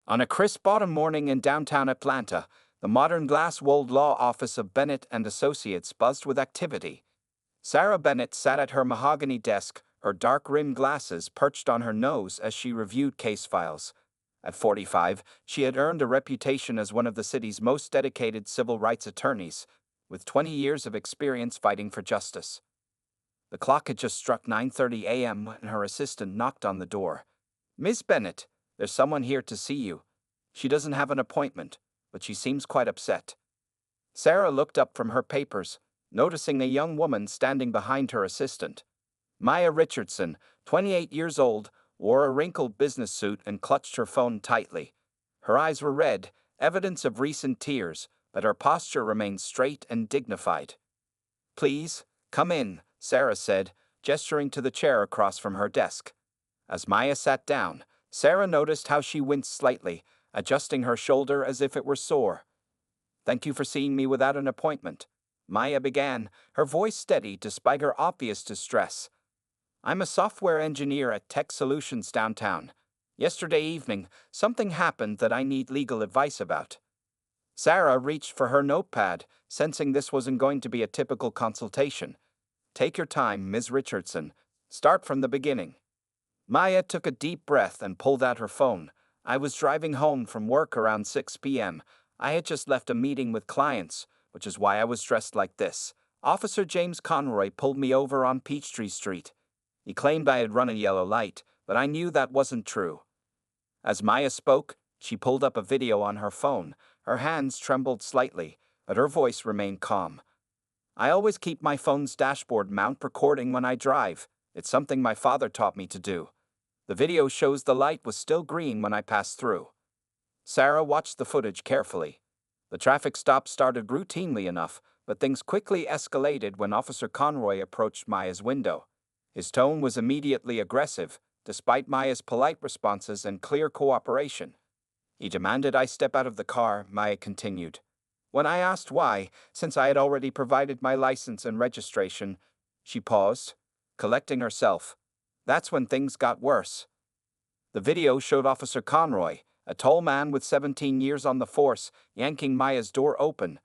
On a crisp autumn morning in downtown Atlanta, the modern glass-walled law office of Bennett and Associates buzzed with activity. Sarah Bennett sat at her mahogany desk, her dark-rimmed glasses perched on her nose as she reviewed case files. At 45, she had earned a reputation as one of the city's most dedicated civil rights attorneys, with 20 years of experience fighting for justice. The clock had just struck 9:30 a.m. when her assistant knocked on the door. "Miss Bennett, there's someone here to see you. She doesn't have an appointment, but she seems quite upset." Sarah looked up from her papers, noticing a young woman standing behind her assistant. Maya Richardson, 28 years old, wore a wrinkled business suit and clutched her phone tightly. Her eyes were red, evidence of recent tears, but her posture remained straight and dignified. "Please, come in," Sarah said, gesturing to the chair across from her desk. As Maya sat down, Sarah noticed how she winced slightly, adjusting her shoulder as if it were sore. "Thank you for seeing me without an appointment," Maya began, her voice steady despite her obvious distress. "I'm a software engineer at Tech Solutions downtown. Yesterday evening, something happened that I need legal advice about." Sarah reached for her notepad, sensing this wasn't going to be a typical consultation. "Take your time, Ms. Richardson. Start from the beginning." Maya took a deep breath and pulled out her phone. "I was driving home from work around 6 p.m. I had just left a meeting with clients, which is why I was dressed like this. Officer James Conroy pulled me over on Peachtree Street. He claimed I had run a yellow light, but I knew that wasn't true." As Maya spoke, she pulled up a video on her phone. Her hands trembled slightly, but her voice remained calm. "I always keep my phone's dashboard mount recording when I drive. It's something my father taught me to do. The video shows the light was still green when I passed through." Sarah watched the footage carefully. The traffic stop started routinely enough, but things quickly escalated when Officer Conroy approached Maya's window. His tone was immediately aggressive, despite Maya's polite responses and clear cooperation. "He demanded I step out of the car," Maya continued. "When I asked why, since I had already provided my license and registration," she paused, collecting herself. "That's when things got worse." The video showed Officer Conroy, a tall man with 17 years on the force, yanking Maya's door open.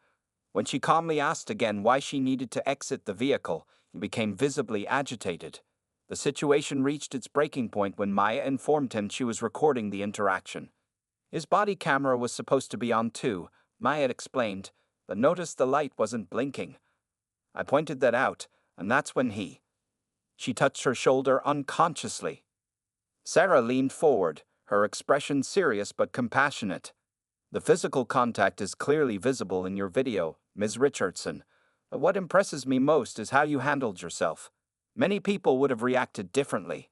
When she calmly asked again why she needed to exit the vehicle, he became visibly agitated. The situation reached its breaking point when Maya informed him she was recording the interaction. His body camera was supposed to be on too, Maya had explained, but noticed the light wasn't blinking. "I pointed that out, and that's when he—" She touched her shoulder unconsciously. Sarah leaned forward, her expression serious but compassionate. "The physical contact is clearly visible in your video, Ms. Richardson, but what impresses me most is how you handled yourself. Many people would have reacted differently."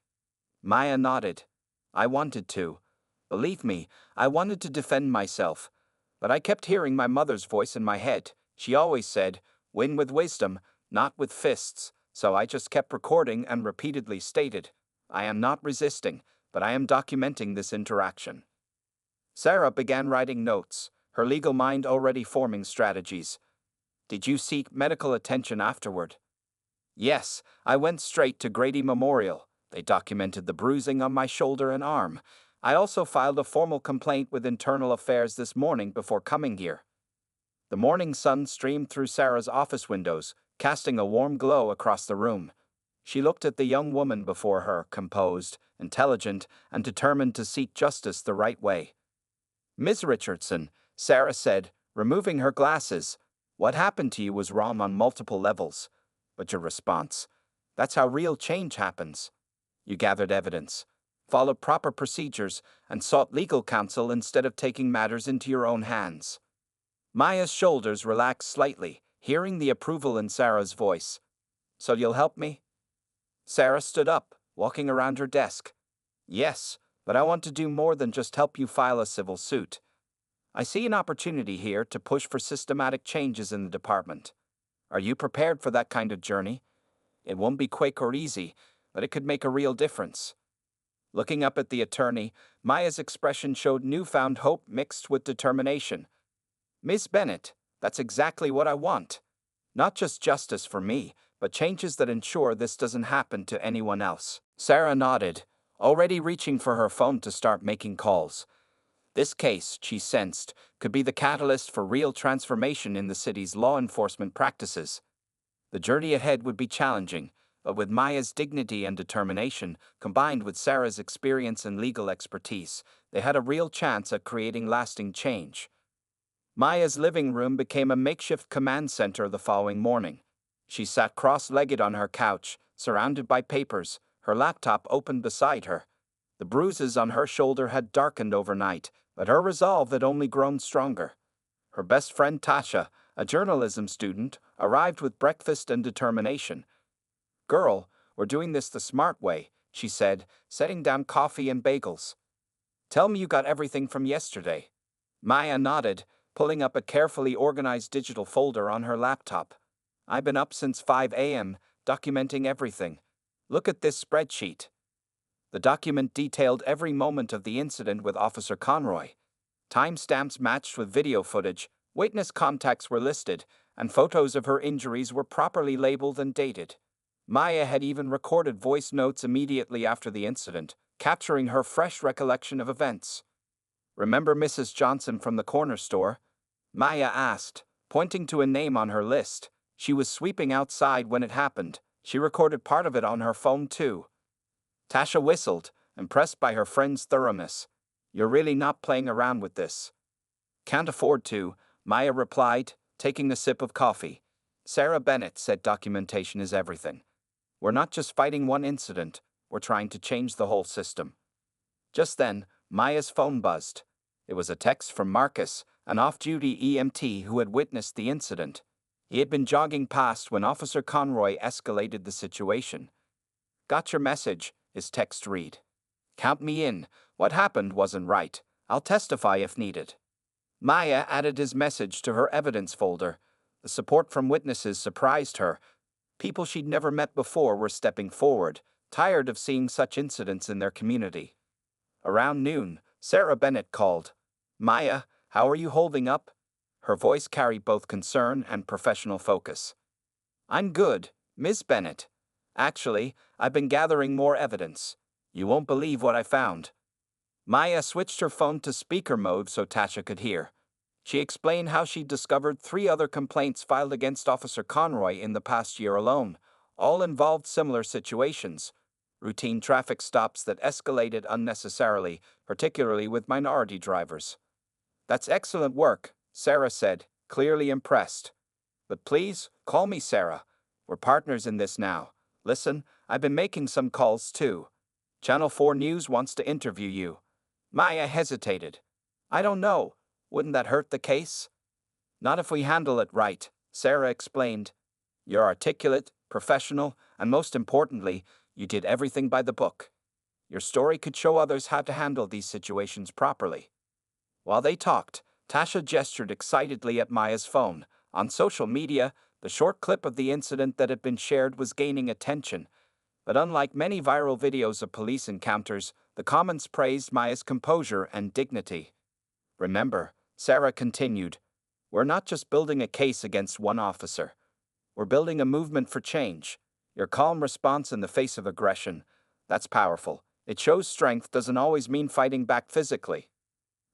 Maya nodded. "I wanted to. Believe me, I wanted to defend myself. But I kept hearing my mother's voice in my head. She always said, 'Win with wisdom, not with fists,' so I just kept recording and repeatedly stated, 'I am not resisting, but I am documenting this interaction.'" Sarah began writing notes, her legal mind already forming strategies. "Did you seek medical attention afterward?" "Yes, I went straight to Grady Memorial. They documented the bruising on my shoulder and arm. I also filed a formal complaint with Internal Affairs this morning before coming here." The morning sun streamed through Sarah's office windows, casting a warm glow across the room. She looked at the young woman before her, composed, intelligent, and determined to seek justice the right way. "Ms. Richardson," Sarah said, removing her glasses, "what happened to you was wrong on multiple levels. But your response, that's how real change happens. You gathered evidence, followed proper procedures, and sought legal counsel instead of taking matters into your own hands." Maya's shoulders relaxed slightly, hearing the approval in Sarah's voice. "So you'll help me?" Sarah stood up, walking around her desk. "Yes, but I want to do more than just help you file a civil suit. I see an opportunity here to push for systematic changes in the department. Are you prepared for that kind of journey? It won't be quick or easy, but it could make a real difference." Looking up at the attorney, Maya's expression showed newfound hope mixed with determination. "Miss Bennett, that's exactly what I want. Not just justice for me, but changes that ensure this doesn't happen to anyone else." Sarah nodded, already reaching for her phone to start making calls. This case, she sensed, could be the catalyst for real transformation in the city's law enforcement practices. The journey ahead would be challenging, but with Maya's dignity and determination, combined with Sarah's experience and legal expertise, they had a real chance at creating lasting change. Maya's living room became a makeshift command center the following morning. She sat cross-legged on her couch, surrounded by papers, her laptop open beside her. The bruises on her shoulder had darkened overnight, but her resolve had only grown stronger. Her best friend Tasha, a journalism student, arrived with breakfast and determination. "Girl, we're doing this the smart way," she said, setting down coffee and bagels. "Tell me you got everything from yesterday." Maya nodded, pulling up a carefully organized digital folder on her laptop. "I've been up since 5 a.m., documenting everything. Look at this spreadsheet." The document detailed every moment of the incident with Officer Conroy. Timestamps matched with video footage, witness contacts were listed, and photos of her injuries were properly labeled and dated. Maya had even recorded voice notes immediately after the incident, capturing her fresh recollection of events. "Remember Mrs. Johnson from the corner store?" Maya asked, pointing to a name on her list. She was sweeping outside when it happened. She recorded part of it on her phone too. Tasha whistled, impressed by her friend's thoroughness. "You're really not playing around with this." "Can't afford to," Maya replied, taking a sip of coffee. Sarah Bennett said documentation is everything. "We're not just fighting one incident, we're trying to change the whole system." Just then, Maya's phone buzzed. It was a text from Marcus, an off-duty EMT who had witnessed the incident. He had been jogging past when Officer Conroy escalated the situation. "Got your message," his text read. "Count me in. What happened wasn't right. I'll testify if needed." Maya added his message to her evidence folder. The support from witnesses surprised her. People she'd never met before were stepping forward, tired of seeing such incidents in their community. Around noon, Sarah Bennett called. "Maya, how are you holding up?" Her voice carried both concern and professional focus. "I'm good, Miss Bennett. Actually, I've been gathering more evidence. You won't believe what I found." Maya switched her phone to speaker mode so Tasha could hear. She explained how she discovered 3 other complaints filed against Officer Conroy in the past year alone. All involved similar situations. Routine traffic stops that escalated unnecessarily, particularly with minority drivers. "That's excellent work," Sarah said, clearly impressed. "But please, call me Sarah. We're partners in this now. Listen, I've been making some calls too. Channel 4 News wants to interview you." Maya hesitated. "I don't know. Wouldn't that hurt the case?" "Not if we handle it right," Sarah explained. "You're articulate, professional, and most importantly, you did everything by the book. Your story could show others how to handle these situations properly." While they talked, Tasha gestured excitedly at Maya's phone. On social media, the short clip of the incident that had been shared was gaining attention. But unlike many viral videos of police encounters, the comments praised Maya's composure and dignity. "Remember," Sarah continued, "we're not just building a case against one officer. We're building a movement for change. Your calm response in the face of aggression, that's powerful. It shows strength doesn't always mean fighting back physically."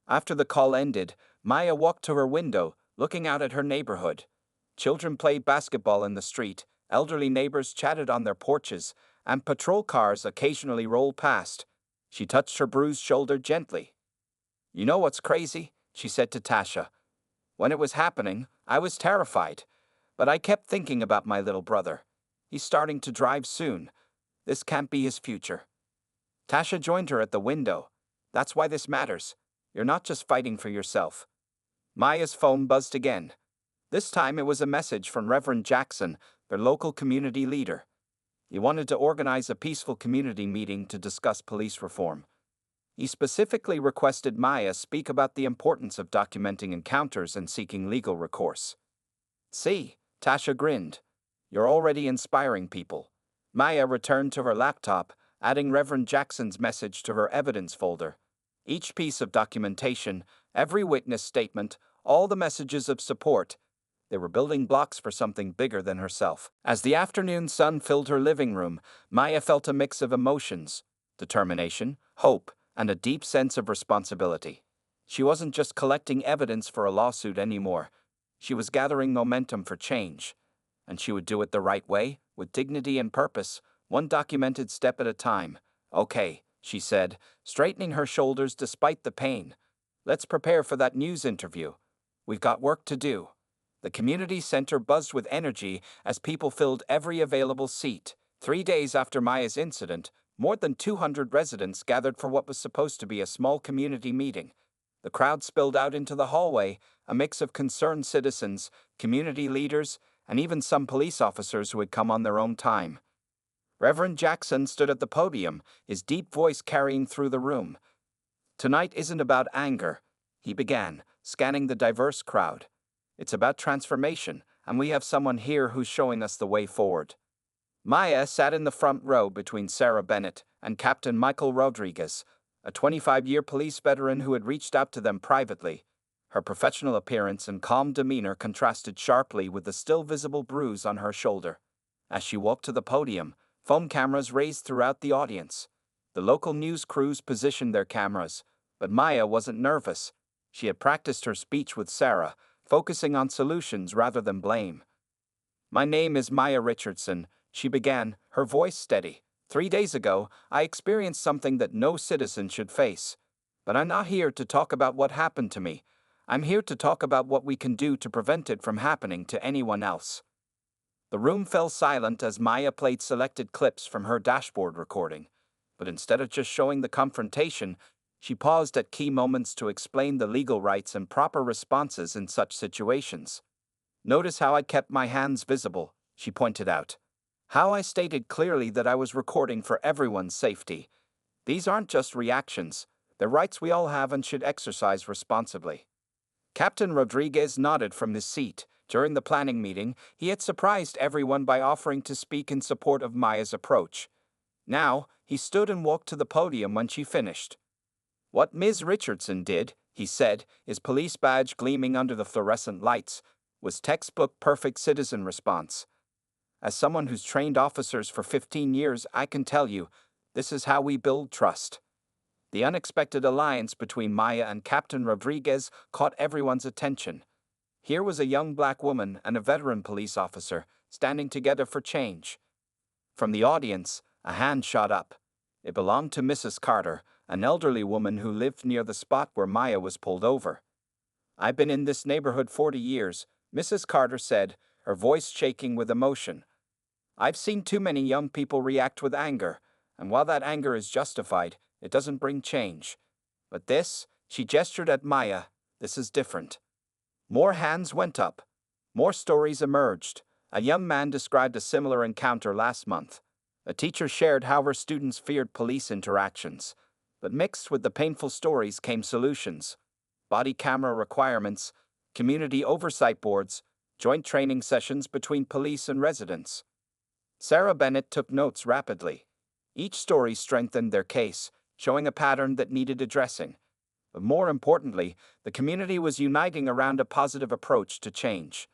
After the call ended, Maya walked to her window, looking out at her neighborhood. Children played basketball in the street, elderly neighbors chatted on their porches, and patrol cars occasionally rolled past. She touched her bruised shoulder gently. "You know what's crazy?" she said to Tasha. "When it was happening, I was terrified. But I kept thinking about my little brother. He's starting to drive soon. This can't be his future." Tasha joined her at the window. "That's why this matters. You're not just fighting for yourself." Maya's phone buzzed again. This time it was a message from Reverend Jackson, their local community leader. He wanted to organize a peaceful community meeting to discuss police reform. He specifically requested Maya speak about the importance of documenting encounters and seeking legal recourse. "See," Tasha grinned. "You're already inspiring people." Maya returned to her laptop, adding Reverend Jackson's message to her evidence folder. Each piece of documentation, every witness statement, all the messages of support, they were building blocks for something bigger than herself. As the afternoon sun filled her living room, Maya felt a mix of emotions: determination, hope, and a deep sense of responsibility. She wasn't just collecting evidence for a lawsuit anymore. She was gathering momentum for change. And she would do it the right way, with dignity and purpose, one documented step at a time. Okay, she said, straightening her shoulders despite the pain. Let's prepare for that news interview. We've got work to do. The community center buzzed with energy as people filled every available seat. 3 days after Maya's incident, more than 200 residents gathered for what was supposed to be a small community meeting. The crowd spilled out into the hallway, a mix of concerned citizens, community leaders, and even some police officers who had come on their own time. Reverend Jackson stood at the podium, his deep voice carrying through the room. Tonight isn't about anger, he began, scanning the diverse crowd. It's about transformation, and we have someone here who's showing us the way forward. Maya sat in the front row between Sarah Bennett and Captain Michael Rodriguez, a 25-year police veteran who had reached out to them privately. Her professional appearance and calm demeanor contrasted sharply with the still visible bruise on her shoulder. As she walked to the podium, phone cameras raised throughout the audience. The local news crews positioned their cameras, but Maya wasn't nervous. She had practiced her speech with Sarah, focusing on solutions rather than blame. My name is Maya Richardson, she began, her voice steady. 3 days ago, I experienced something that no citizen should face. But I'm not here to talk about what happened to me. I'm here to talk about what we can do to prevent it from happening to anyone else. The room fell silent as Maya played selected clips from her dashboard recording. But instead of just showing the confrontation, she paused at key moments to explain the legal rights and proper responses in such situations. Notice how I kept my hands visible, she pointed out. How I stated clearly that I was recording for everyone's safety. These aren't just reactions, they're rights we all have and should exercise responsibly. Captain Rodriguez nodded from his seat. During the planning meeting, he had surprised everyone by offering to speak in support of Maya's approach. Now, he stood and walked to the podium when she finished. What Ms. Richardson did, he said, his police badge gleaming under the fluorescent lights, was textbook perfect citizen response. As someone who's trained officers for 15 years, I can tell you, this is how we build trust. The unexpected alliance between Maya and Captain Rodriguez caught everyone's attention. Here was a young black woman and a veteran police officer standing together for change. From the audience, a hand shot up. It belonged to Mrs. Carter, an elderly woman who lived near the spot where Maya was pulled over. I've been in this neighborhood 40 years, Mrs. Carter said, her voice shaking with emotion. I've seen too many young people react with anger, and while that anger is justified, it doesn't bring change. But this, she gestured at Maya, this is different. More hands went up. More stories emerged. A young man described a similar encounter last month. A teacher shared how her students feared police interactions. But mixed with the painful stories came solutions. Body camera requirements, community oversight boards, joint training sessions between police and residents. Sarah Bennett took notes rapidly. Each story strengthened their case, showing a pattern that needed addressing. But more importantly, the community was uniting around a positive approach to change.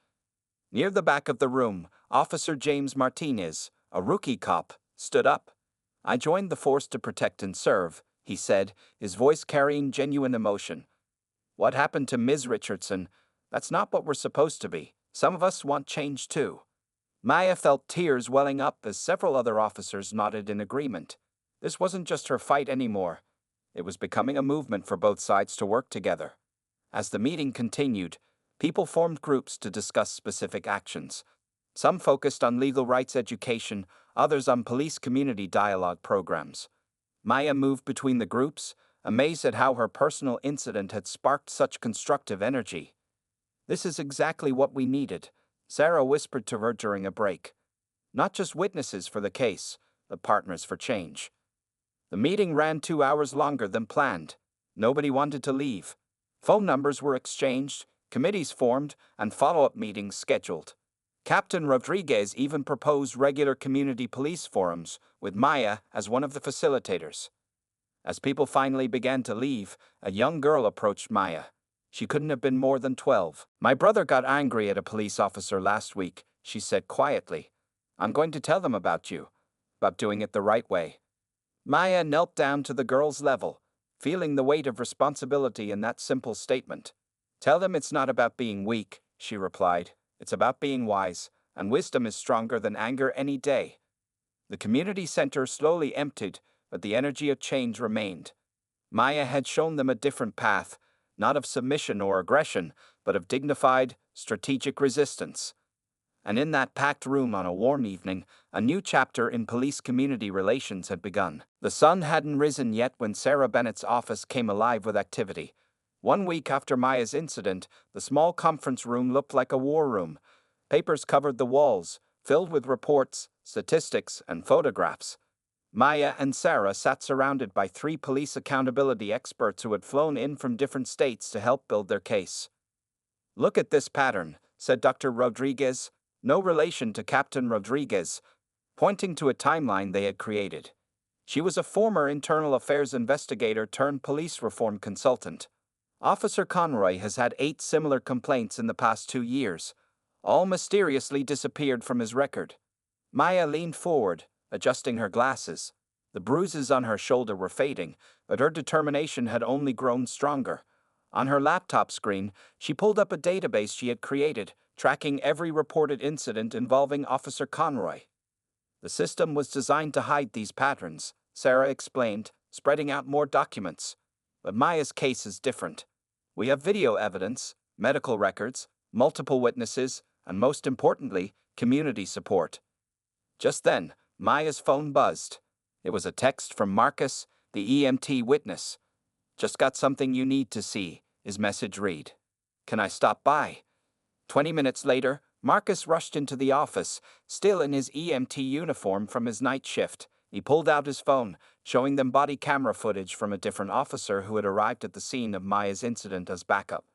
Near the back of the room, Officer James Martinez, a rookie cop, stood up. I joined the force to protect and serve, he said, his voice carrying genuine emotion. What happened to Ms. Richardson? That's not what we're supposed to be. Some of us want change too. Maya felt tears welling up as several other officers nodded in agreement. This wasn't just her fight anymore. It was becoming a movement for both sides to work together. As the meeting continued, people formed groups to discuss specific actions. Some focused on legal rights education, others on police community dialogue programs. Maya moved between the groups, amazed at how her personal incident had sparked such constructive energy. This is exactly what we needed, Sarah whispered to her during a break. Not just witnesses for the case, but partners for change. The meeting ran 2 hours longer than planned. Nobody wanted to leave. Phone numbers were exchanged, committees formed, and follow-up meetings scheduled. Captain Rodriguez even proposed regular community police forums, with Maya as one of the facilitators. As people finally began to leave, a young girl approached Maya. She couldn't have been more than 12. My brother got angry at a police officer last week, she said quietly. I'm going to tell them about you, about doing it the right way. Maya knelt down to the girl's level. feeling the weight of responsibility in that simple statement. Tell them it's not about being weak, she replied. It's about being wise, and wisdom is stronger than anger any day. The community center slowly emptied, but the energy of change remained. Maya had shown them a different path, not of submission or aggression, but of dignified, strategic resistance. And in that packed room on a warm evening, a new chapter in police-community relations had begun. The sun hadn't risen yet when Sarah Bennett's office came alive with activity. 1 week after Maya's incident, the small conference room looked like a war room. Papers covered the walls, filled with reports, statistics, and photographs. Maya and Sarah sat surrounded by 3 police accountability experts who had flown in from different states to help build their case. "Look at this pattern," said Dr. Rodriguez, no relation to Captain Rodriguez, pointing to a timeline they had created. She was a former internal affairs investigator turned police reform consultant. Officer Conroy has had 8 similar complaints in the past 2 years. All mysteriously disappeared from his record. Maya leaned forward, adjusting her glasses. The bruises on her shoulder were fading, but her determination had only grown stronger. On her laptop screen, she pulled up a database she had created, tracking every reported incident involving Officer Conroy. The system was designed to hide these patterns, Sarah explained, spreading out more documents. But Maya's case is different. We have video evidence, medical records, multiple witnesses, and most importantly, community support. Just then, Maya's phone buzzed. It was a text from Marcus, the EMT witness. "Just got something you need to see," his message read. "Can I stop by?" 20 minutes later, Marcus rushed into the office, still in his EMT uniform from his night shift. He pulled out his phone, showing them body camera footage from a different officer who had arrived at the scene of Maya's incident as backup.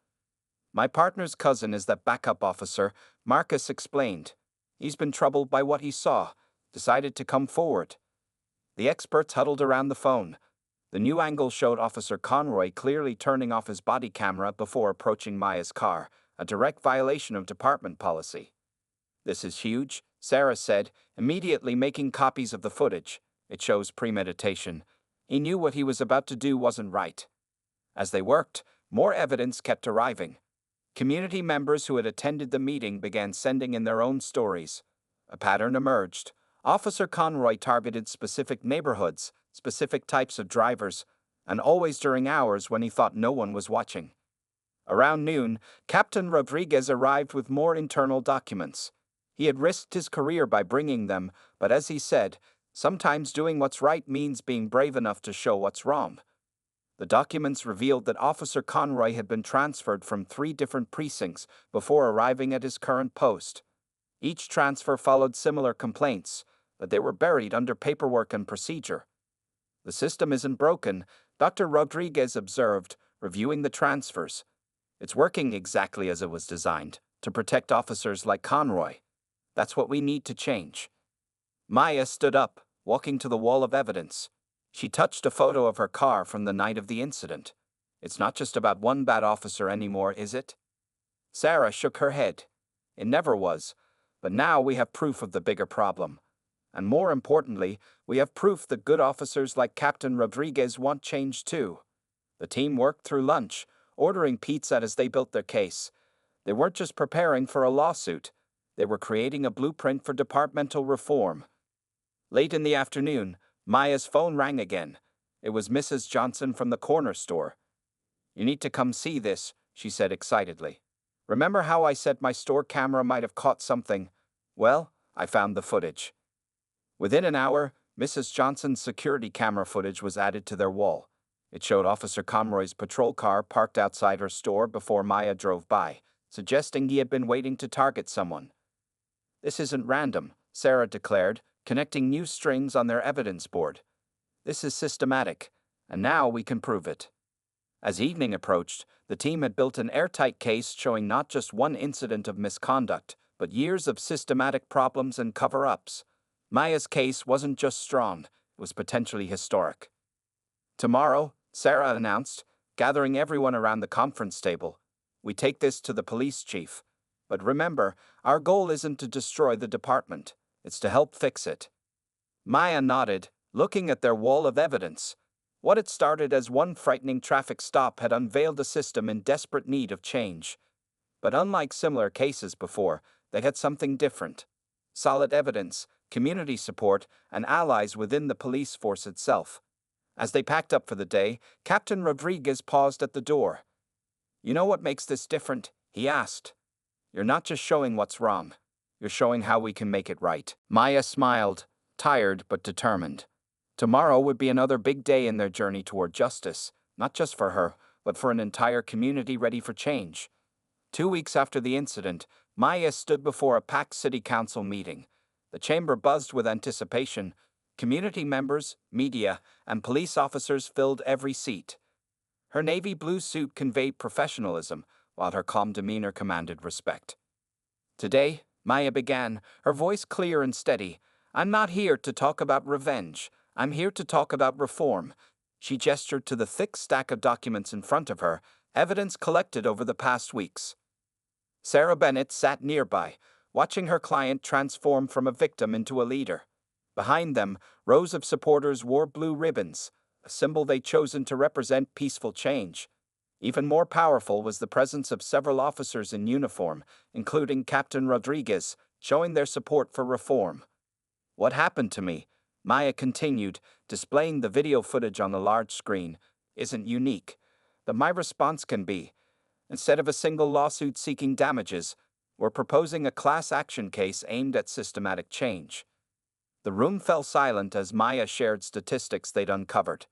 "My partner's cousin is that backup officer," Marcus explained. "He's been troubled by what he saw, decided to come forward." The experts huddled around the phone. The new angle showed Officer Conroy clearly turning off his body camera before approaching Maya's car, a direct violation of department policy. "This is huge," Sarah said, immediately making copies of the footage. "It shows premeditation. He knew what he was about to do wasn't right." As they worked, more evidence kept arriving. Community members who had attended the meeting began sending in their own stories. A pattern emerged. Officer Conroy targeted specific neighborhoods, specific types of drivers, and always during hours when he thought no one was watching. Around noon, Captain Rodriguez arrived with more internal documents. He had risked his career by bringing them, but as he said, sometimes doing what's right means being brave enough to show what's wrong. The documents revealed that Officer Conroy had been transferred from 3 different precincts before arriving at his current post. Each transfer followed similar complaints, but they were buried under paperwork and procedure. "The system isn't broken," Dr. Rodriguez observed, reviewing the transfers. "It's working exactly as it was designed, to protect officers like Conroy. That's what we need to change." Maya stood up, walking to the wall of evidence. She touched a photo of her car from the night of the incident. "It's not just about one bad officer anymore, is it?" Sarah shook her head. "It never was, but now we have proof of the bigger problem. And more importantly, we have proof that good officers like Captain Rodriguez want change too." The team worked through lunch, ordering pizza as they built their case. They weren't just preparing for a lawsuit. They were creating a blueprint for departmental reform. Late in the afternoon, Maya's phone rang again. It was Mrs. Johnson from the corner store. "You need to come see this," she said excitedly. "Remember how I said my store camera might have caught something? Well, I found the footage." Within an hour, Mrs. Johnson's security camera footage was added to their wall. It showed Officer Conroy's patrol car parked outside her store before Maya drove by, suggesting he had been waiting to target someone. "This isn't random," Sarah declared, connecting new strings on their evidence board. "This is systematic, and now we can prove it." As evening approached, the team had built an airtight case showing not just one incident of misconduct, but years of systematic problems and cover-ups. Maya's case wasn't just strong, it was potentially historic. "Tomorrow," Sarah announced, gathering everyone around the conference table, "we take this to the police chief. But remember, our goal isn't to destroy the department, it's to help fix it." Maya nodded, looking at their wall of evidence. What had started as one frightening traffic stop had unveiled a system in desperate need of change. But unlike similar cases before, they had something different: solid evidence, community support, and allies within the police force itself. As they packed up for the day, Captain Rodriguez paused at the door. "You know what makes this different?" he asked. "You're not just showing what's wrong. You're showing how we can make it right." Maya smiled, tired but determined. Tomorrow would be another big day in their journey toward justice, not just for her, but for an entire community ready for change. 2 weeks after the incident, Maya stood before a packed city council meeting. The chamber buzzed with anticipation. Community members, media, and police officers filled every seat. Her navy blue suit conveyed professionalism, while her calm demeanor commanded respect. "Today," Maya began, her voice clear and steady, "I'm not here to talk about revenge. I'm here to talk about reform." She gestured to the thick stack of documents in front of her, evidence collected over the past weeks. Sarah Bennett sat nearby, watching her client transform from a victim into a leader. Behind them, rows of supporters wore blue ribbons, a symbol they'd chosen to represent peaceful change. Even more powerful was the presence of several officers in uniform, including Captain Rodriguez, showing their support for reform. "What happened to me," Maya continued, displaying the video footage on the large screen, "isn't unique. But my response can be. Instead of a single lawsuit seeking damages, we're proposing a class action case aimed at systematic change." The room fell silent as Maya shared statistics they'd uncovered.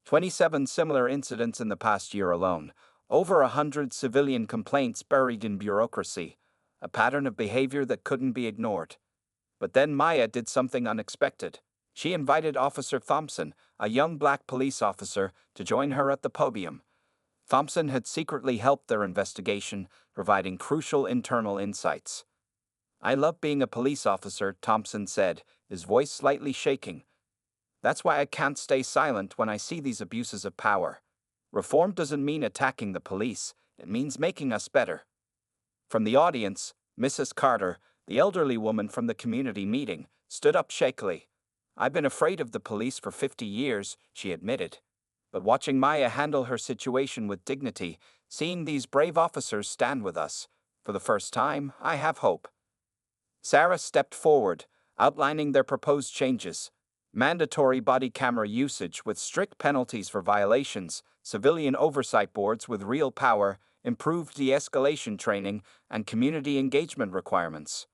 27 similar incidents in the past year alone, over 100 civilian complaints buried in bureaucracy, a pattern of behavior that couldn't be ignored. But then Maya did something unexpected. She invited Officer Thompson, a young black police officer, to join her at the podium. Thompson had secretly helped their investigation, providing crucial internal insights. "I love being a police officer," Thompson said, his voice slightly shaking. "That's why I can't stay silent when I see these abuses of power. Reform doesn't mean attacking the police, it means making us better." From the audience, Mrs. Carter, the elderly woman from the community meeting, stood up shakily. "I've been afraid of the police for 50 years, she admitted. But watching Maya handle her situation with dignity, seeing these brave officers stand with us, for the first time, I have hope." Sarah stepped forward, outlining their proposed changes: mandatory body camera usage with strict penalties for violations, civilian oversight boards with real power, improved de-escalation training, and community engagement requirements.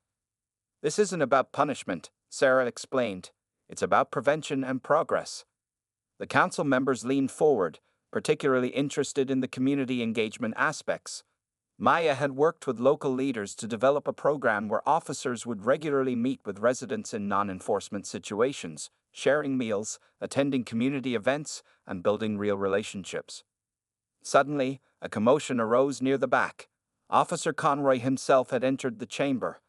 "This isn't about punishment," Sarah explained. "It's about prevention and progress." The council members leaned forward, particularly interested in the community engagement aspects. Maya had worked with local leaders to develop a program where officers would regularly meet with residents in non-enforcement situations, sharing meals, attending community events, and building real relationships. Suddenly, a commotion arose near the back. Officer Conroy himself had entered the chamber.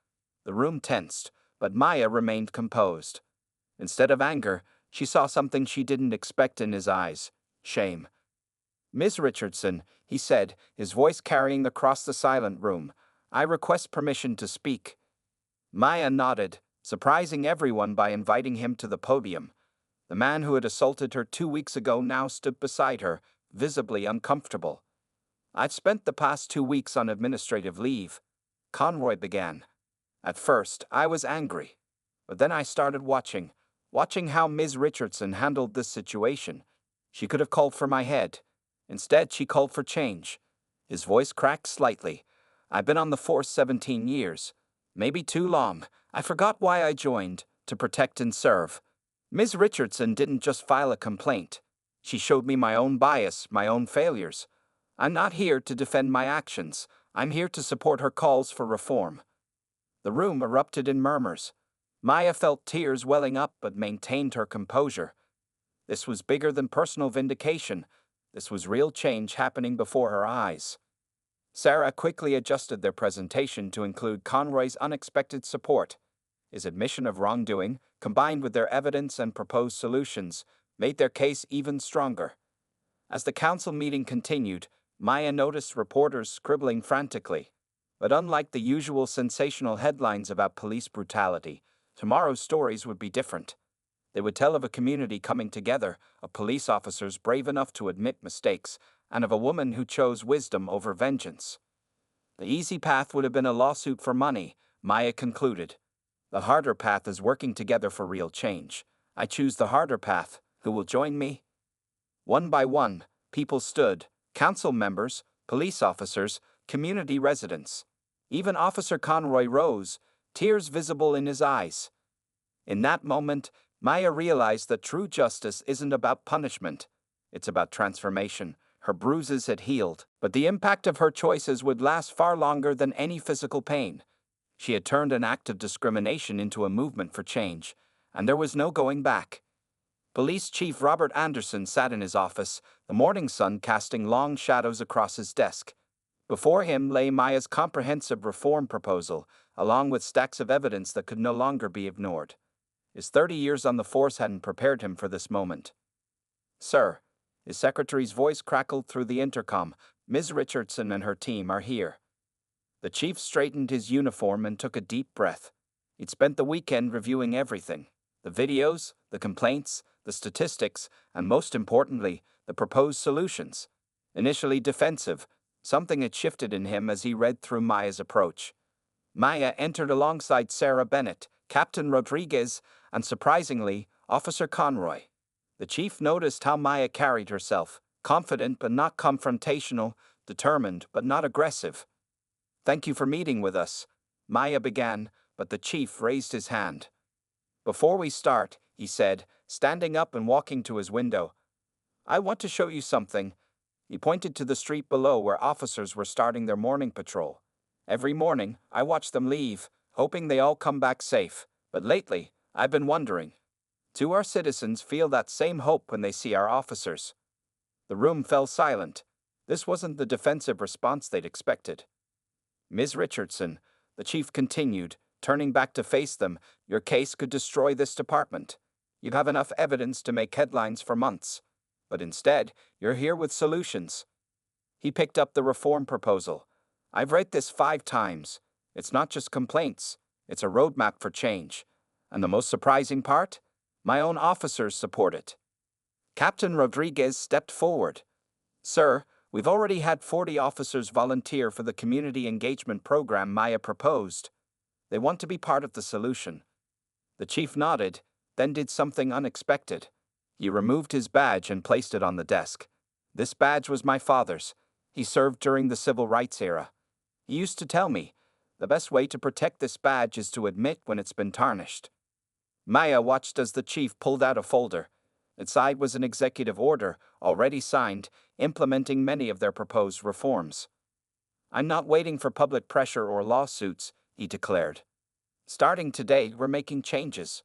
The room tensed, but Maya remained composed. Instead of anger, she saw something she didn't expect in his eyes: shame. "Ms. Richardson," he said, his voice carrying across the silent room, "I request permission to speak." Maya nodded, surprising everyone by inviting him to the podium. The man who had assaulted her 2 weeks ago now stood beside her, visibly uncomfortable. "I've spent the past 2 weeks on administrative leave," Conroy began. "At first, I was angry. But then I started watching how Ms. Richardson handled this situation. She could have called for my head. Instead, she called for change." His voice cracked slightly. "I've been on the force 17 years. Maybe too long. I forgot why I joined: to protect and serve. Ms. Richardson didn't just file a complaint. She showed me my own bias, my own failures. I'm not here to defend my actions. I'm here to support her calls for reform." The room erupted in murmurs. Maya felt tears welling up but maintained her composure. This was bigger than personal vindication. This was real change happening before her eyes. Sarah quickly adjusted their presentation to include Conroy's unexpected support. His admission of wrongdoing, combined with their evidence and proposed solutions, made their case even stronger. As the council meeting continued, Maya noticed reporters scribbling frantically. But unlike the usual sensational headlines about police brutality, tomorrow's stories would be different. They would tell of a community coming together, of police officers brave enough to admit mistakes, and of a woman who chose wisdom over vengeance. The easy path would have been a lawsuit for money, Maya concluded. The harder path is working together for real change. I choose the harder path. Who will join me? One by one, people stood, council members, police officers, community residents. Even Officer Conroy rose, tears visible in his eyes. In that moment, Maya realized that true justice isn't about punishment. It's about transformation. Her bruises had healed, but the impact of her choices would last far longer than any physical pain. She had turned an act of discrimination into a movement for change, and there was no going back. Police Chief Robert Anderson sat in his office, the morning sun casting long shadows across his desk. Before him lay Maya's comprehensive reform proposal, along with stacks of evidence that could no longer be ignored. His 30 years on the force hadn't prepared him for this moment. "Sir," his secretary's voice crackled through the intercom, "Ms. Richardson and her team are here." The chief straightened his uniform and took a deep breath. He'd spent the weekend reviewing everything: the videos, the complaints, the statistics, and most importantly, the proposed solutions. Initially defensive, something had shifted in him as he read through Maya's approach. Maya entered alongside Sarah Bennett, Captain Rodriguez, and surprisingly, Officer Conroy. The chief noticed how Maya carried herself, confident but not confrontational, determined but not aggressive. "Thank you for meeting with us," Maya began, but the chief raised his hand. "Before we start," he said, standing up and walking to his window, "I want to show you something." He pointed to the street below where officers were starting their morning patrol. "Every morning, I watch them leave, hoping they all come back safe. But lately, I've been wondering, do our citizens feel that same hope when they see our officers?" The room fell silent. This wasn't the defensive response they'd expected. "Ms. Richardson," the chief continued, turning back to face them, "your case could destroy this department. You have enough evidence to make headlines for months. But instead, you're here with solutions." He picked up the reform proposal. "I've read this 5 times. It's not just complaints. It's a roadmap for change. And the most surprising part? My own officers support it." Captain Rodriguez stepped forward. "Sir, we've already had 40 officers volunteer for the community engagement program Maya proposed. They want to be part of the solution." The chief nodded, then did something unexpected. He removed his badge and placed it on the desk. "This badge was my father's. He served during the civil rights era. He used to tell me, the best way to protect this badge is to admit when it's been tarnished." Maya watched as the chief pulled out a folder. Inside was an executive order, already signed, implementing many of their proposed reforms. "I'm not waiting for public pressure or lawsuits," he declared. "Starting today, we're making changes.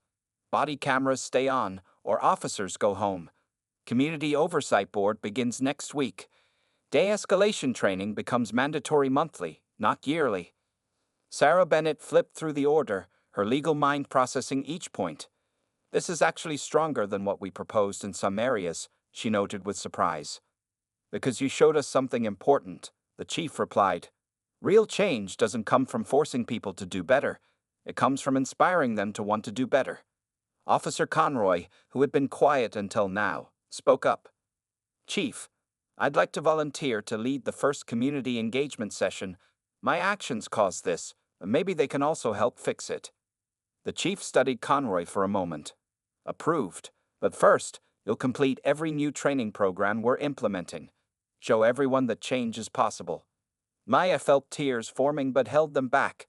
Body cameras stay on, or officers go home. Community Oversight Board begins next week. De-escalation training becomes mandatory monthly, not yearly." Sarah Bennett flipped through the order, her legal mind processing each point. "This is actually stronger than what we proposed in some areas," she noted with surprise. "Because you showed us something important," the chief replied. "Real change doesn't come from forcing people to do better. It comes from inspiring them to want to do better." Officer Conroy, who had been quiet until now, spoke up. "Chief, I'd like to volunteer to lead the first community engagement session. My actions caused this, but maybe they can also help fix it." The chief studied Conroy for a moment. "Approved. But first, you'll complete every new training program we're implementing. Show everyone that change is possible." Maya felt tears forming but held them back.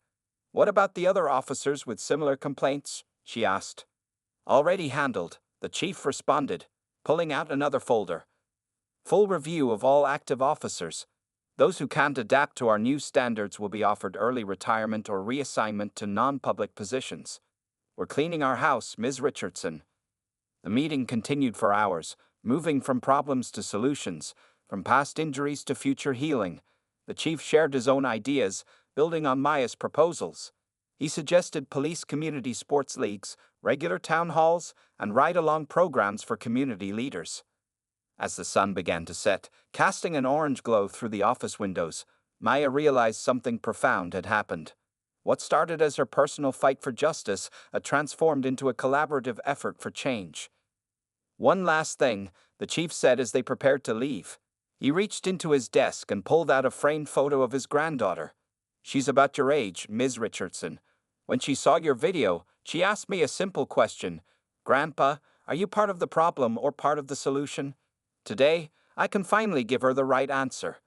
"What about the other officers with similar complaints?" she asked. "Already handled," the chief responded, pulling out another folder. "Full review of all active officers. Those who can't adapt to our new standards will be offered early retirement or reassignment to non-public positions. We're cleaning our house, Ms. Richardson." The meeting continued for hours, moving from problems to solutions, from past injuries to future healing. The chief shared his own ideas, building on Maya's proposals. He suggested police community sports leagues, regular town halls, and ride-along programs for community leaders. As the sun began to set, casting an orange glow through the office windows, Maya realized something profound had happened. What started as her personal fight for justice had transformed into a collaborative effort for change. One last thing, the chief said as they prepared to leave. He reached into his desk and pulled out a framed photo of his granddaughter. "She's about your age, Ms. Richardson. When she saw your video, she asked me a simple question. Grandpa, are you part of the problem or part of the solution? Today, I can finally give her the right answer."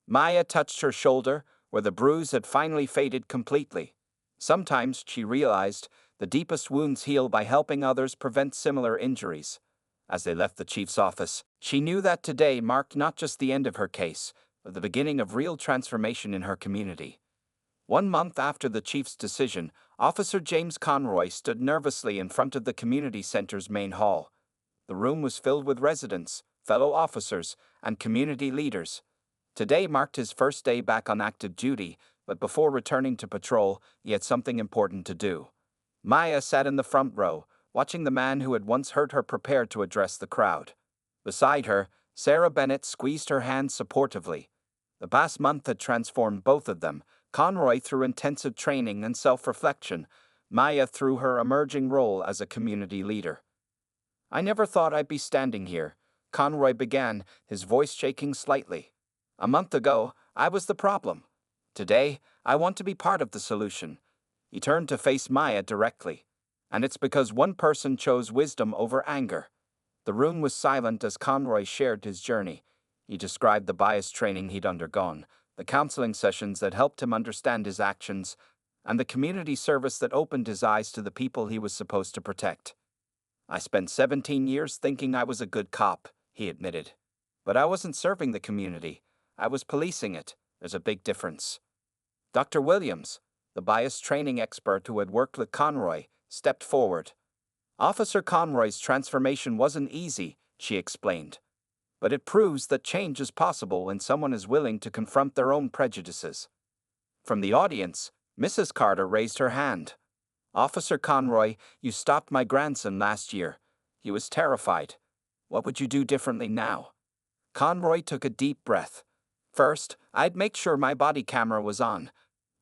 Maya touched her shoulder, where the bruise had finally faded completely. Sometimes, she realized, the deepest wounds heal by helping others prevent similar injuries. As they left the chief's office, she knew that today marked not just the end of her case, but the beginning of real transformation in her community. 1 month after the chief's decision, Officer James Conroy stood nervously in front of the community center's main hall. The room was filled with residents, fellow officers, and community leaders. Today marked his first day back on active duty, but before returning to patrol, he had something important to do. Maya sat in the front row, watching the man who had once hurt her prepare to address the crowd. Beside her, Sarah Bennett squeezed her hand supportively. The past month had transformed both of them, Conroy through intensive training and self-reflection, Maya through her emerging role as a community leader. "I never thought I'd be standing here," Conroy began, his voice shaking slightly. "A month ago, I was the problem. Today, I want to be part of the solution." He turned to face Maya directly. "And it's because one person chose wisdom over anger." The room was silent as Conroy shared his journey. He described the bias training he'd undergone, the counseling sessions that helped him understand his actions, and the community service that opened his eyes to the people he was supposed to protect. "I spent 17 years thinking I was a good cop," he admitted. "But I wasn't serving the community. I was policing it. There's a big difference." Dr. Williams, the bias training expert who had worked with Conroy, stepped forward. "Officer Conroy's transformation wasn't easy," she explained. "But it proves that change is possible when someone is willing to confront their own prejudices." From the audience, Mrs. Carter raised her hand. "Officer Conroy, you stopped my grandson last year. He was terrified. What would you do differently now?" Conroy took a deep breath. "First, I'd make sure my body camera was on.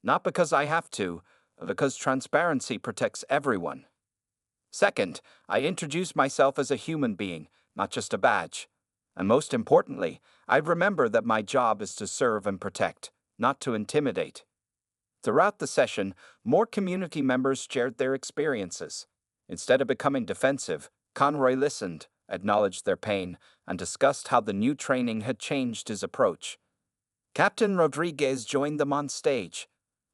Not because I have to, but because transparency protects everyone. Second, I introduce myself as a human being, not just a badge. And most importantly, I remember that my job is to serve and protect, not to intimidate." Throughout the session, more community members shared their experiences. Instead of becoming defensive, Conroy listened, acknowledged their pain, and discussed how the new training had changed his approach. Captain Rodriguez joined them on stage.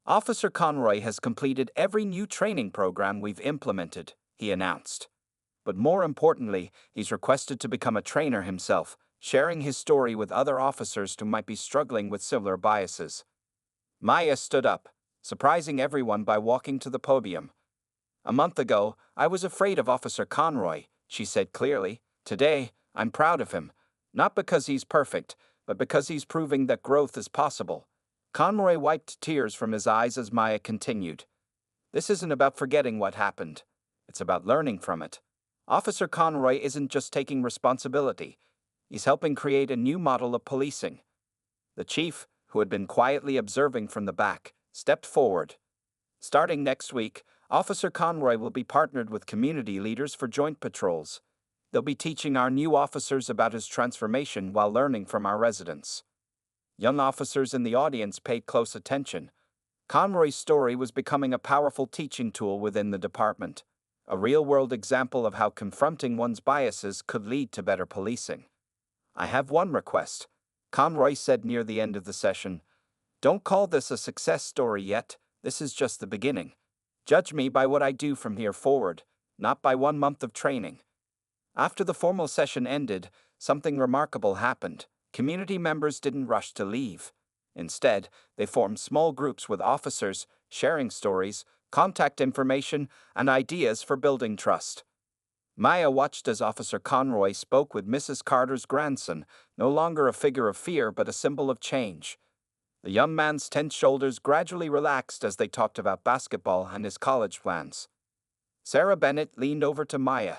"Officer Conroy has completed every new training program we've implemented," he announced. But more importantly, he's requested to become a trainer himself, sharing his story with other officers who might be struggling with similar biases. Maya stood up, surprising everyone by walking to the podium. "A month ago, I was afraid of Officer Conroy," she said clearly. "Today, I'm proud of him, not because he's perfect, but because he's proving that growth is possible." Conroy wiped tears from his eyes as Maya continued. "This isn't about forgetting what happened. It's about learning from it. Officer Conroy isn't just taking responsibility. He's helping create a new model of policing." The chief, who had been quietly observing from the back, stepped forward. "Starting next week, Officer Conroy will be partnered with community leaders for joint patrols. They'll be teaching our new officers about his transformation while learning from our residents." Young officers in the audience paid close attention. Conroy's story was becoming a powerful teaching tool within the department, a real-world example of how confronting one's biases could lead to better policing. "I have one request," Conroy said near the end of the session. "Don't call this a success story yet. This is just the beginning. Judge me by what I do from here forward, not by 1 month of training." After the formal session ended, something remarkable happened. Community members didn't rush to leave. Instead, they formed small groups with officers, sharing stories, contact information, and ideas for building trust. Maya watched as Officer Conroy spoke with Mrs. Carter's grandson, no longer a figure of fear but a symbol of change. The young man's tense shoulders gradually relaxed as they talked about basketball and his college plans. Sarah Bennett leaned over to Maya.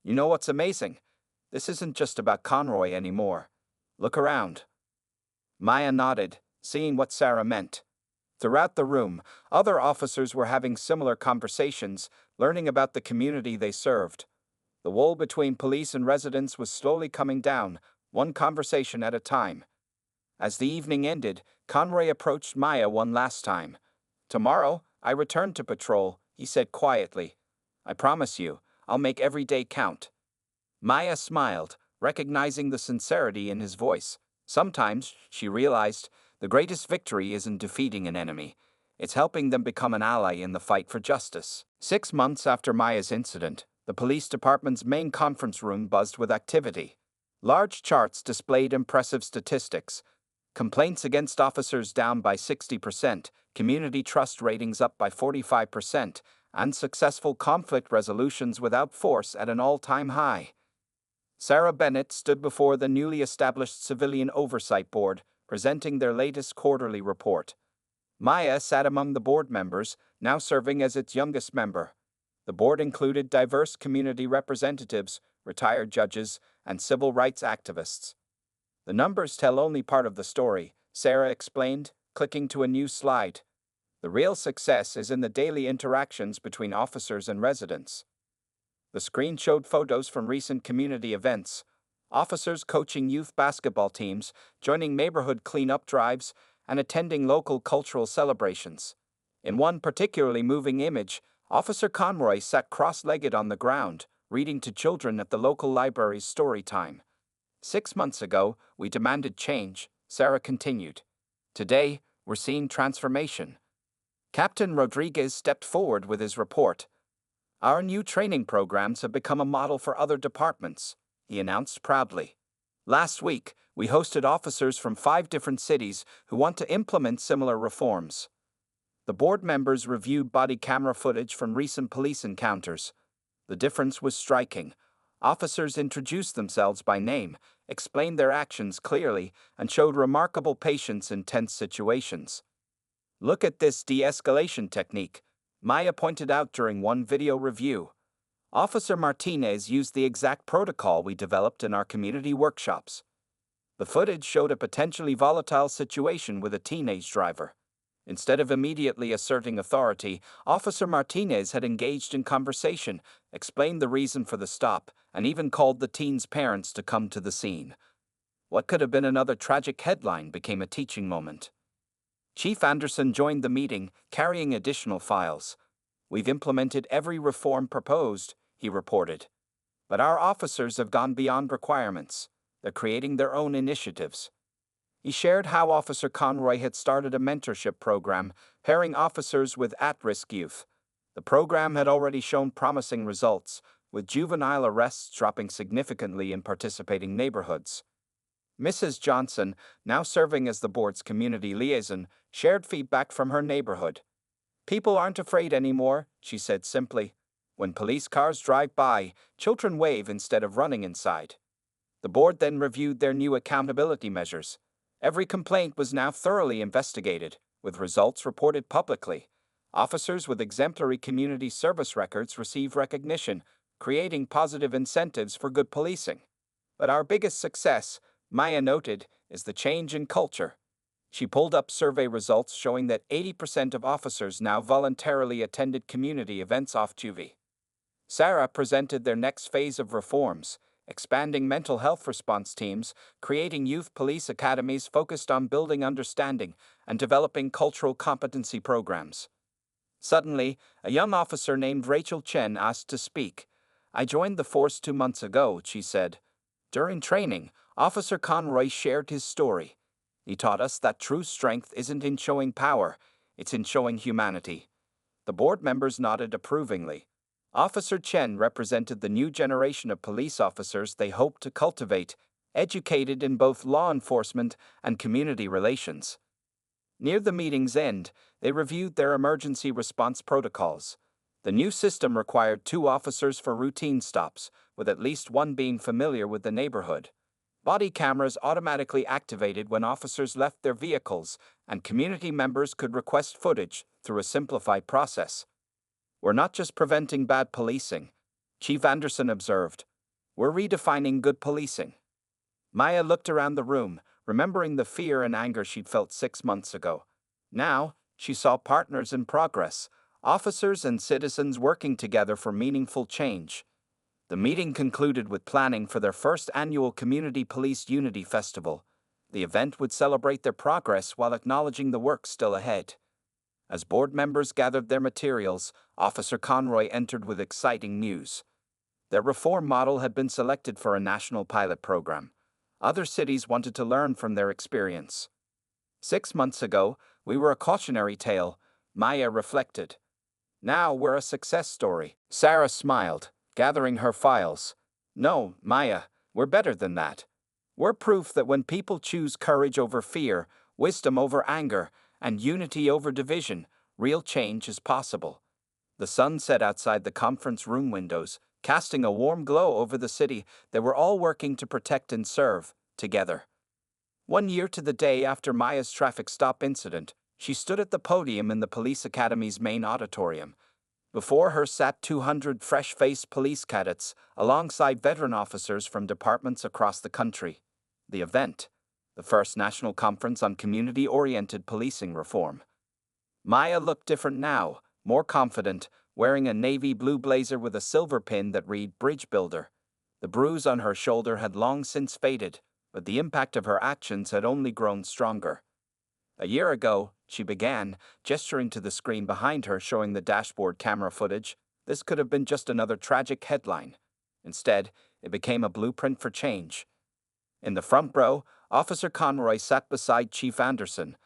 "You know what's amazing? This isn't just about Conroy anymore. Look around." Maya nodded, seeing what Sarah meant. Throughout the room, other officers were having similar conversations, learning about the community they served. The wall between police and residents was slowly coming down, one conversation at a time. As the evening ended, Conroy approached Maya one last time. "Tomorrow, I return to patrol," he said quietly. "I promise you, I'll make every day count." Maya smiled, recognizing the sincerity in his voice. Sometimes, she realized, the greatest victory isn't defeating an enemy. It's helping them become an ally in the fight for justice. 6 months after Maya's incident, the police department's main conference room buzzed with activity. Large charts displayed impressive statistics. Complaints against officers down by 60%, community trust ratings up by 45%, and successful conflict resolutions without force at an all-time high. Sarah Bennett stood before the newly established Civilian Oversight Board, presenting their latest quarterly report. Maya sat among the board members, now serving as its youngest member. The board included diverse community representatives, retired judges, and civil rights activists. "The numbers tell only part of the story," Sarah explained, clicking to a new slide. "The real success is in the daily interactions between officers and residents." The screen showed photos from recent community events: officers coaching youth basketball teams, joining neighborhood cleanup drives, and attending local cultural celebrations. In one particularly moving image, Officer Conroy sat cross-legged on the ground, reading to children at the local library's story time. "6 months ago, we demanded change," Sarah continued. "Today, we're seeing transformation." Captain Rodriguez stepped forward with his report. "Our new training programs have become a model for other departments," he announced proudly. "Last week, we hosted officers from 5 different cities who want to implement similar reforms." The board members reviewed body camera footage from recent police encounters. The difference was striking. Officers introduced themselves by name, explained their actions clearly, and showed remarkable patience in tense situations. "Look at this de-escalation technique," Maya pointed out during one video review. "Officer Martinez used the exact protocol we developed in our community workshops." The footage showed a potentially volatile situation with a teenage driver. Instead of immediately asserting authority, Officer Martinez had engaged in conversation, explained the reason for the stop, and even called the teen's parents to come to the scene. What could have been another tragic headline became a teaching moment. Chief Anderson joined the meeting, carrying additional files. "We've implemented every reform proposed," he reported. "But our officers have gone beyond requirements. They're creating their own initiatives." He shared how Officer Conroy had started a mentorship program, pairing officers with at-risk youth. The program had already shown promising results, with juvenile arrests dropping significantly in participating neighborhoods. Mrs. Johnson, now serving as the board's community liaison, shared feedback from her neighborhood. "People aren't afraid anymore," she said simply. "When police cars drive by, children wave instead of running inside." The board then reviewed their new accountability measures. Every complaint was now thoroughly investigated, with results reported publicly. Officers with exemplary community service records received recognition, creating positive incentives for good policing. "But our biggest success," Maya noted, "is the change in culture." She pulled up survey results showing that 80% of officers now voluntarily attended community events off duty. Sarah presented their next phase of reforms: expanding mental health response teams, creating youth police academies focused on building understanding, and developing cultural competency programs. Suddenly, a young officer named Rachel Chen asked to speak. "I joined the force 2 months ago," she said. "During training, Officer Conroy shared his story. He taught us that true strength isn't in showing power, it's in showing humanity." The board members nodded approvingly. Officer Chen represented the new generation of police officers they hoped to cultivate, educated in both law enforcement and community relations. Near the meeting's end, they reviewed their emergency response protocols. The new system required 2 officers for routine stops, with at least one being familiar with the neighborhood. Body cameras automatically activated when officers left their vehicles, and community members could request footage through a simplified process. "We're not just preventing bad policing," Chief Anderson observed. "We're redefining good policing." Maya looked around the room, remembering the fear and anger she'd felt 6 months ago. Now, She saw partners in progress, officers and citizens working together for meaningful change. The meeting concluded with planning for their first annual Community Police Unity Festival. The event would celebrate their progress while acknowledging the work still ahead. As board members gathered their materials, Officer Conroy entered with exciting news. Their reform model had been selected for a national pilot program. Other cities wanted to learn from their experience. 6 months ago, we were a cautionary tale, Maya reflected. Now we're a success story. Sarah smiled, gathering her files. No, Maya, we're better than that. We're proof that when people choose courage over fear, wisdom over anger, and unity over division, real change is possible. The sun set outside the conference room windows, casting a warm glow over the city they were all working to protect and serve, together. 1 year to the day after Maya's traffic stop incident, she stood at the podium in the police academy's main auditorium. Before her sat 200 fresh-faced police cadets, alongside veteran officers from departments across the country. The event, the first national conference on community-oriented policing reform. Maya looked different now, more confident, wearing a navy blue blazer with a silver pin that read Bridge Builder. The bruise on her shoulder had long since faded, but the impact of her actions had only grown stronger. A year ago, she began, gesturing to the screen behind her showing the dashboard camera footage. This could have been just another tragic headline. Instead, it became a blueprint for change. In the front row, Officer Conroy sat beside Chief Anderson.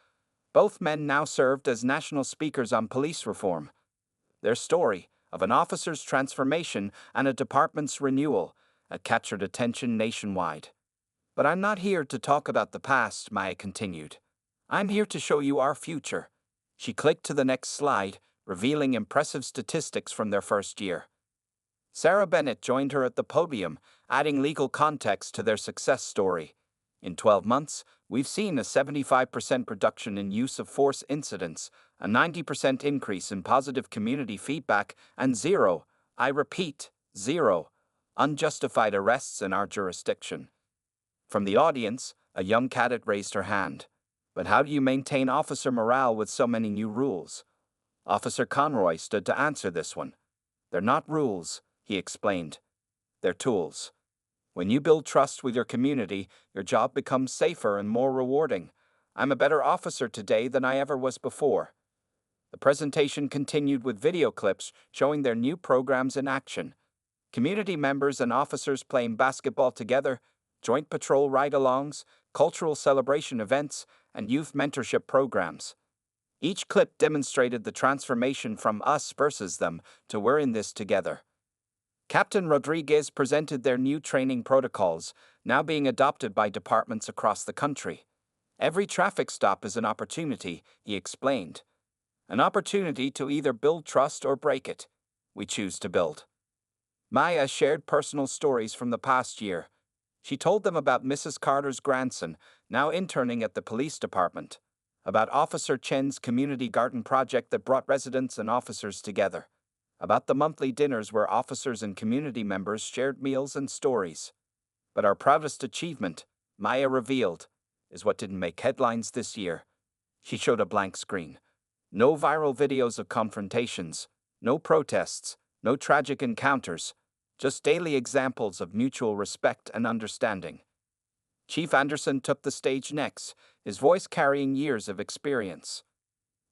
Both men now served as national speakers on police reform. Their story, of an officer's transformation and a department's renewal, had captured attention nationwide. But I'm not here to talk about the past, Maya continued. I'm here to show you our future. She clicked to the next slide, revealing impressive statistics from their first year. Sarah Bennett joined her at the podium, adding legal context to their success story. In 12 months, we've seen a 75% reduction in use of force incidents, a 90% increase in positive community feedback, and zero, I repeat, zero, unjustified arrests in our jurisdiction. From the audience, a young cadet raised her hand. But how do you maintain officer morale with so many new rules? Officer Conroy stood to answer this one. They're not rules, he explained. They're tools. When you build trust with your community, your job becomes safer and more rewarding. I'm a better officer today than I ever was before. The presentation continued with video clips showing their new programs in action. Community members and officers playing basketball together, joint patrol ride-alongs, cultural celebration events, and youth mentorship programs. Each clip demonstrated the transformation from us versus them to we're in this together. Captain Rodriguez presented their new training protocols, now being adopted by departments across the country. Every traffic stop is an opportunity, he explained. An opportunity to either build trust or break it. We choose to build. Maya shared personal stories from the past year. She told them about Mrs. Carter's grandson, now interning at the police department, about Officer Chen's community garden project that brought residents and officers together, about the monthly dinners where officers and community members shared meals and stories. But our proudest achievement, Maya revealed, is what didn't make headlines this year. She showed a blank screen. No viral videos of confrontations, no protests, no tragic encounters, just daily examples of mutual respect and understanding. Chief Anderson took the stage next, his voice carrying years of experience.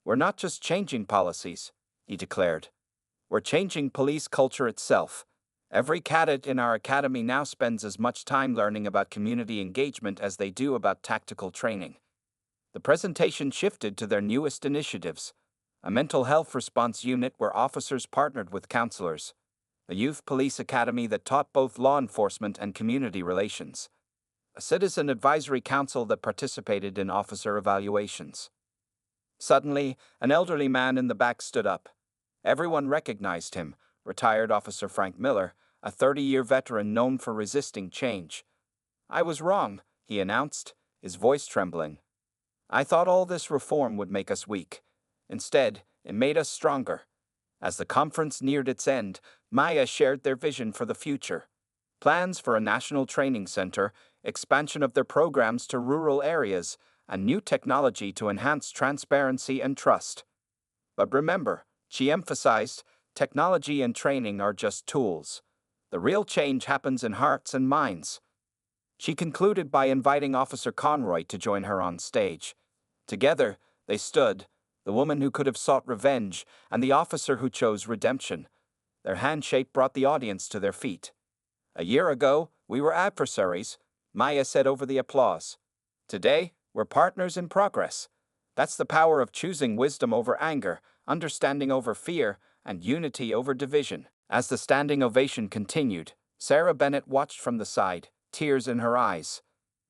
We're not just changing policies, he declared. We're changing police culture itself. Every cadet in our academy now spends as much time learning about community engagement as they do about tactical training. The presentation shifted to their newest initiatives, a mental health response unit where officers partnered with counselors, a youth police academy that taught both law enforcement and community relations, a citizen advisory council that participated in officer evaluations. Suddenly, an elderly man in the back stood up. Everyone recognized him, retired Officer Frank Miller, a 30-year veteran known for resisting change. I was wrong, he announced, his voice trembling. I thought all this reform would make us weak. Instead, it made us stronger. As the conference neared its end, Maya shared their vision for the future. Plans for a national training center, expansion of their programs to rural areas, and new technology to enhance transparency and trust. But remember, she emphasized, technology and training are just tools. The real change happens in hearts and minds. She concluded by inviting Officer Conroy to join her on stage. Together, they stood, the woman who could have sought revenge and the officer who chose redemption. Their handshake brought the audience to their feet. "A year ago, we were adversaries," Maya said over the applause. "Today, we're partners in progress." That's the power of choosing wisdom over anger, understanding over fear, and unity over division. As the standing ovation continued, Sarah Bennett watched from the side, tears in her eyes.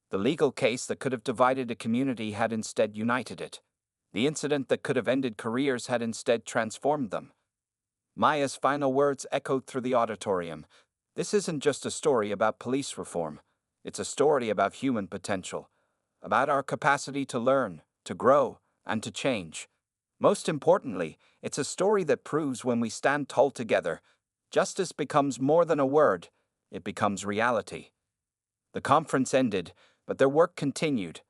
The legal case that could have divided a community had instead united it. The incident that could have ended careers had instead transformed them. Maya's final words echoed through the auditorium. This isn't just a story about police reform. It's a story about human potential, about our capacity to learn, to grow, and to change. Most importantly, it's a story that proves when we stand tall together, justice becomes more than a word, it becomes reality. The conference ended, but their work continued.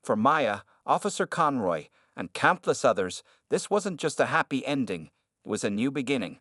For Maya, Officer Conroy, and countless others, this wasn't just a happy ending, it was a new beginning.